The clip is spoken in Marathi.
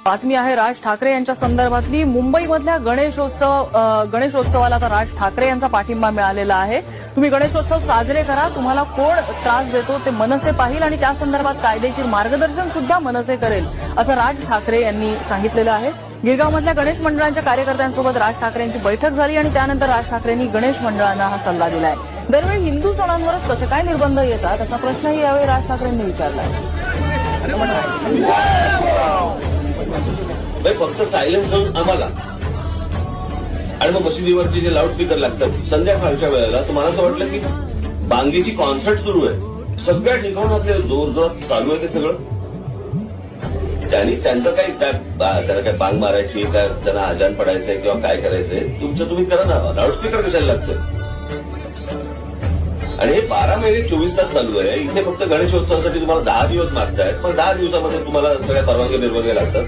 बातमी आहे राज ठाकरे यांच्या संदर्भातली। मुंबईमधल्या गणेशोत्सवाला आता राज ठाकरे यांचा पाठिंबा मिळालेला आहे। तुम्ही गणेशोत्सव साजरे करा, तुम्हाला कोण त्रास देतो ते मनसे पाहिल आणि त्या संदर्भात कायदेशीर मार्गदर्शन सुद्धा मनसे करेल, असं राज ठाकरे यांनी सांगितलेलं आहे। गिरगावमधल्या गणेश मंडळांच्या कार्यकर्त्यांसोबत राज ठाकरेंची बैठक झाली आणि त्यानंतर राज ठाकरेंनी गणेश मंडळांना हा सल्ला दिलाय। दरवेळी हिंदू सणांवरच कसे काय निर्बंध येतात असा प्रश्नही यावेळी राज ठाकरेंनी विचारला। फक्त सायलेन्स करून आम्हाला आणि मग मशिदीवरती जे लाऊडस्पीकर लागतात संध्याकाळच्या वेळेला, तुम्हाला असं वाटलं की बांगेची कॉन्सर्ट सुरू आहे, सगळ्या ठिकाणून आपले जोर जोरात चालू आहे ते सगळं। त्यांनी त्यांचं काही त्यांना काय बांग मारायची, काय त्यांना आजान पडायचंय किंवा काय करायचंय, तुमचं तुम्ही करा ना, लाऊडस्पीकर कशाला लागतं। आणि हे 12 महिने 24 तास चालू आहे। इथे फक्त गणेशोत्सवासाठी तुम्हाला 10 दिवस मागतायत, पण 10 दिवसामध्ये तुम्हाला सगळ्या परवानगी लागतात।